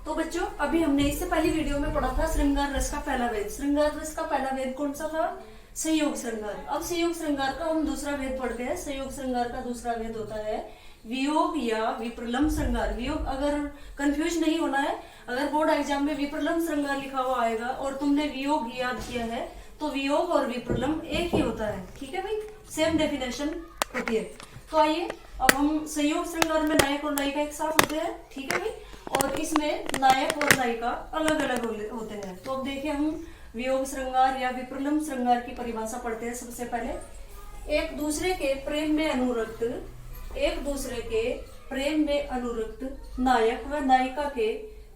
तो बच्चों अभी हमने इससे पहली वीडियो में पढ़ा था श्रृंगार रस का पहला वेद। श्रृंगार रस का पहला वेद कौन सा था? संयोग श्रृंगार। अब संयोग श्रृंगार का हम दूसरा वेद पढ़ते हैं। संयोग श्रृंगार का दूसरा वेद होता है वियोग या विप्रलम श्रृंगार। वियोग, अगर कंफ्यूज नहीं होना है, अगर बोर्ड एग्जाम में विप्रलम श्रृंगार लिखा हुआ आएगा और तुमने वियोग याद किया है तो वियोग और विप्रलम एक ही होता है। ठीक है भाई, सेम डेफिनेशन होती है। तो आइए अब हम संयोग श्रृंगार में नायक और नायिका एक साथ होते हैं। ठीक है भाई, और इसमें नायक और नायिका अलग अलग होते हैं। तो अब देखिए हम वियोग श्रृंगार या विप्रलम श्रृंगार की परिभाषा पढ़ते हैं। सबसे पहले एक दूसरे के प्रेम में अनुरक्त नायक व नायिका के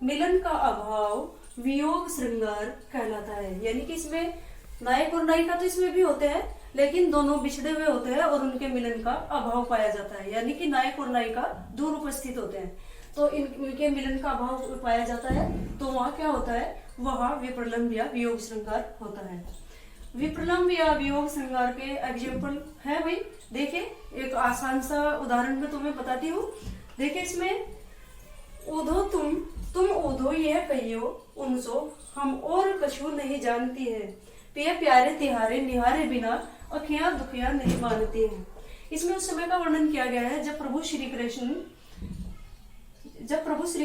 मिलन का अभाव वियोग श्रृंगार कहलाता है। यानी कि इसमें नायक और नायिका तो इसमें भी होते हैं, लेकिन दोनों बिछड़े हुए होते हैं और उनके मिलन का अभाव पाया जाता है। यानी कि नायक और नायिका दूर उपस्थित होते हैं तो इनके मिलन का अभाव पाया जाता है। तो वहाँ क्या होता है? वहाँ विप्रलम या वियोग श्रृंगार होता है। विप्रलम या वियोग श्रृंगार के एग्जाम्पल है भाई। देखिए एक आसान सा उदाहरण में तुम्हें बताती हूँ। देखिए इसमें ओधो तुम ओधो यह कहियो उनसो हम और कछु नहीं जानती है, पिया प्यारे तिहारे निहारे बिना अखियां दुखियां नहीं मानती है। इसमें उस समय का वर्णन किया गया है जब प्रभु श्री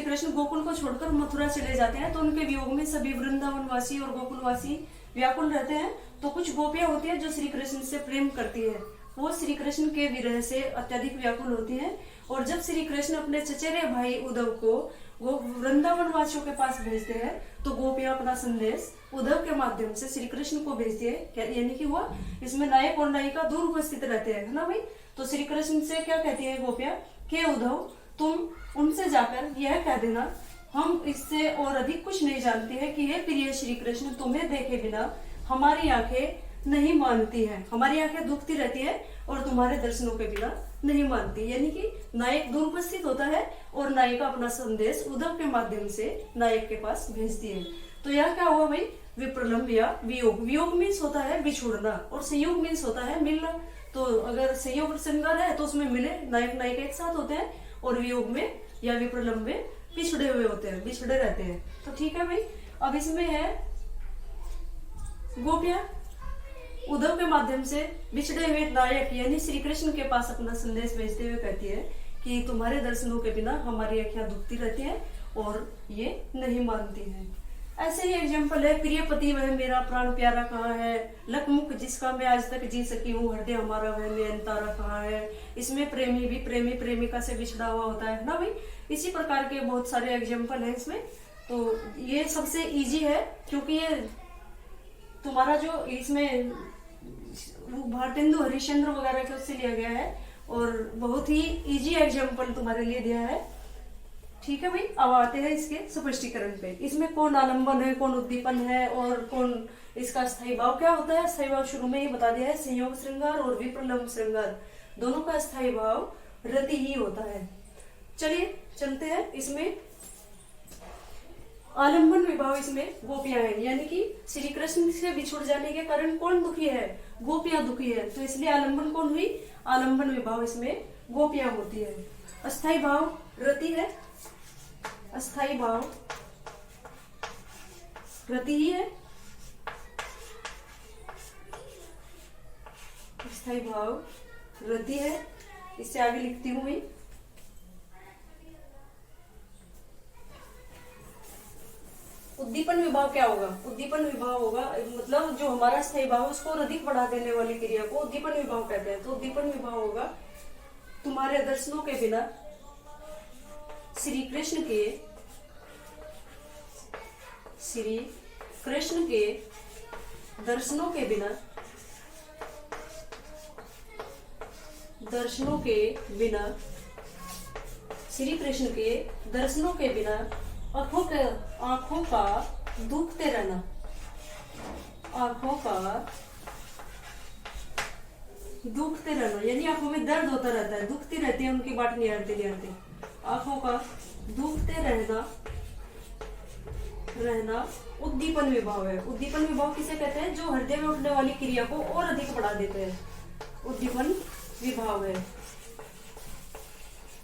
कृष्ण गोकुल को छोड़कर मथुरा चले जाते हैं। तो उनके वियोग में सभी वृंदावनवासी और गोकुलवासी व्याकुल रहते हैं। तो कुछ गोपियां होती है जो श्री कृष्ण से प्रेम करती है, वो श्री कृष्ण के विरह से अत्यधिक व्याकुल होती हैं। और जब श्री कृष्ण अपने चचेरे भाई उद्धव को वृंदावन वासियों के पास भेजते हैं तो गोपियां अपना संदेश उद्धव के माध्यम से श्री कृष्ण को भेजती है। यानी कि हुआ इसमें नायक और नायिका दूर उपस्थित रहते हैं, है ना भाई। तो श्री कृष्ण से क्या कहती है गोपियां कि उद्धव तुम उनसे जाकर यह कह देना हम इससे और अधिक कुछ नहीं जानती है कि हे प्रिय श्री कृष्ण तुम्हें देखे बिना हमारी आंखें नहीं मानती है, हमारी आंखें दुखती रहती है और तुम्हारे दर्शनों के बिना नहीं मानती। यानी कि नायक दूर उपस्थित होता है और नायिका अपना संदेश उद्धव के माध्यम से नायक के पास भेजती है। तो यह क्या हुआ भाई? विप्रलम या वियोग। वियोग मीन्स होता है बिछुड़ना और संयोग मीन्स होता है मिलना। तो अगर संयोग श्रृंगार है तो उसमें मिले नायक नायिका एक साथ होते हैं और वियोग में या विप्रलम में पिछड़े हुए होते हैं, बिछड़े रहते हैं। तो ठीक है भाई। अब इसमें है गोपियां उद्धव के माध्यम से बिछड़े हुए नायक यानी श्री कृष्ण के पास अपना संदेश भेजते हुए कहती है कि तुम्हारे दर्शनों के बिना हमारी आंखें दुखती रहती हैं और ये नहीं मानती हैं। ऐसे ही एग्जाम्पल है प्रिय पति वह मेरा प्राण प्यारा कहाँ है, लकमुख जिसका मैं आज तक जी सकी हूँ, हृदय हमारा वह नयन तारा कहाँ है। इसमें प्रेमी भी प्रेमी प्रेमिका से बिछड़ा हुआ होता है ना भाई। इसी प्रकार के बहुत सारे एग्जाम्पल है इसमें। तो ये सबसे इजी है क्योंकि ये तुम्हारा जो इसमें भारतेंदु हरिश्चंद्र वगैरह के उससे लिया गया है और बहुत ही इजी एग्जाम्पल तुम्हारे लिए दिया है। ठीक है भाई, अब आते हैं इसके स्पष्टीकरण पे। इसमें कौन आलंबन है, कौन उद्दीपन है और कौन इसका स्थायी भाव क्या होता है। स्थायी भाव शुरू में ही बता दिया है। संयोग श्रृंगार और विप्रलम श्रृंगार दोनों का स्थायी भाव रति ही होता है। चलिए चलते हैं। इसमें आलंबन विभाव इसमें गोपियां हैं, यानी कि श्री कृष्ण से बिछुड़ जाने के कारण कौन दुखी है? गोपियां दुखी है। तो इसलिए आलंबन कौन हुई? आलंबन विभाव इसमें गोपियां होती है। अस्थाई भाव रति है, अस्थाई भाव रति ही है। अस्थाई भाव रति है। इससे आगे लिखती हूं मैं। उद्दीपन विभाव क्या होगा? उद्दीपन विभाव होगा मतलब जो हमारा स्थायी भाव उसको और अधिक बढ़ा देने वाली क्रिया को उद्दीपन विभाव कहते हैं। तो उद्दीपन विभाव होगा तुम्हारे दर्शनों के बिना श्री कृष्ण के दर्शनों के बिना श्री कृष्ण के दर्शनों के बिना आंखों का दुखते रहना, यानी आंखों में दर्द होता रहता है, दुखती रहती है उनकी बाट निहारते आंखों का दुखते रहना उद्दीपन विभाव है। उद्दीपन विभाव किसे कहते हैं? जो हृदय में उठने वाली क्रिया को और अधिक बढ़ा देते हैं, उद्दीपन विभाव है।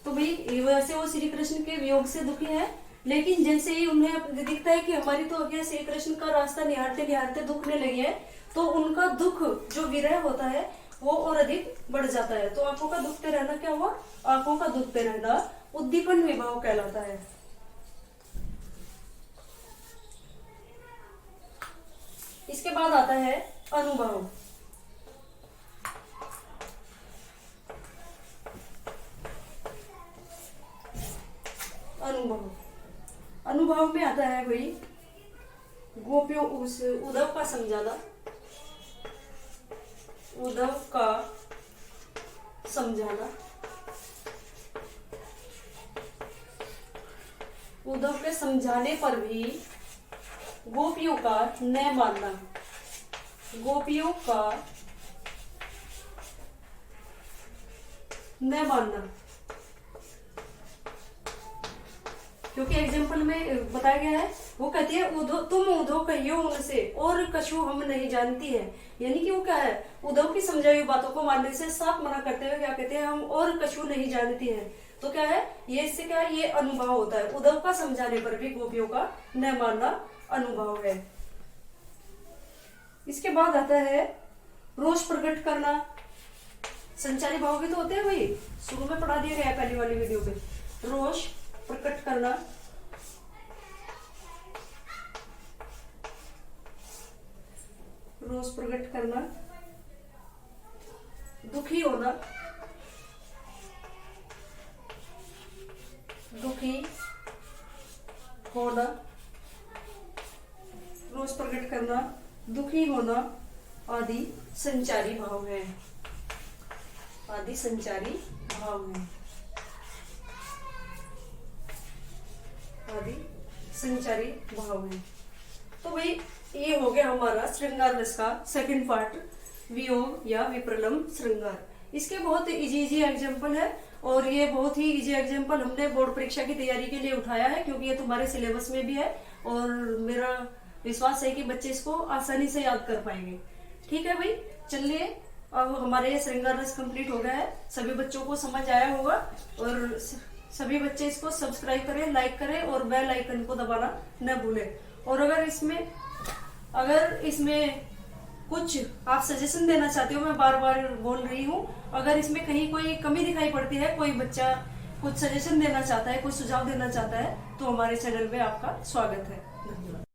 तो भाई वैसे वो श्री कृष्ण के वियोग से दुखी है, लेकिन जैसे ही उन्हें दिखता है कि हमारी तो आगे श्री कृष्ण का रास्ता निहारते निहारते दुखने लगी है, तो उनका दुख जो विरह होता है वो और अधिक बढ़ जाता है। तो आंखों का दुखते रहना क्या हुआ? आंखों का दुखते रहना उद्दीपन विभाव कहलाता है। इसके बाद आता है अनुभव। अनुभव अनुभव में आता है भाई गोपियों उस उद्धव का समझाना, उद्धव का समझाना, उद्धव के समझाने पर भी गोपियों का न मानना, गोपियों का न मानना। क्योंकि एग्जाम्पल में बताया गया है, वो कहती है उद्धव तुम उद्धव कहियो उनसे और कछु हम नहीं जानती है। यानी कि वो क्या है, उद्धव की समझाई हुई बातों को मानने से साफ मना करते हुए क्या कहते हैं, हम और कछु नहीं जानती है। तो क्या है ये, इससे क्या है, ये अनुभव होता है। उद्धव का समझाने पर भी गोपियों का न मानना अनुभव है। इसके बाद आता है रोष प्रकट करना। संचारी भाव भी तो होते हैं भाई, शुरू में पढ़ा दिया गया है पहली वाली वीडियो पे। रोष प्रकट करना, रोष प्रकट करना, दुखी होना, दुखी होना, रोष प्रकट करना, दुखी होना आदि संचारी भाव है, आदि संचारी भाव है, आदि संचारी भाव है। तो भाई ये हो गया हमारा श्रृंगार रस का सेकंड पार्ट, वियोग या विप्रलम श्रृंगार। इसके बहुत इजी एग्जाम्पल है और ये बहुत ही इजी एग्जाम्पल हमने बोर्ड परीक्षा की तैयारी के लिए उठाया है, क्योंकि ये तुम्हारे सिलेबस में भी है और मेरा विश्वास है कि बच्चे इसको आसानी से याद कर पाएंगे। ठीक है भाई, चलिए अब हमारे ये श्रृंगार रस कंप्लीट हो गया है। सभी बच्चों को समझ आया होगा और सभी बच्चे इसको सब्सक्राइब करें, लाइक करें और बेल आइकन को दबाना न भूलें। और अगर इसमें कुछ आप सजेशन देना चाहते हो, मैं बार बार बोल रही हूँ, अगर इसमें कहीं कोई कमी दिखाई पड़ती है, कोई बच्चा कुछ सजेशन देना चाहता है, कुछ सुझाव देना चाहता है, तो हमारे चैनल में आपका स्वागत है। धन्यवाद।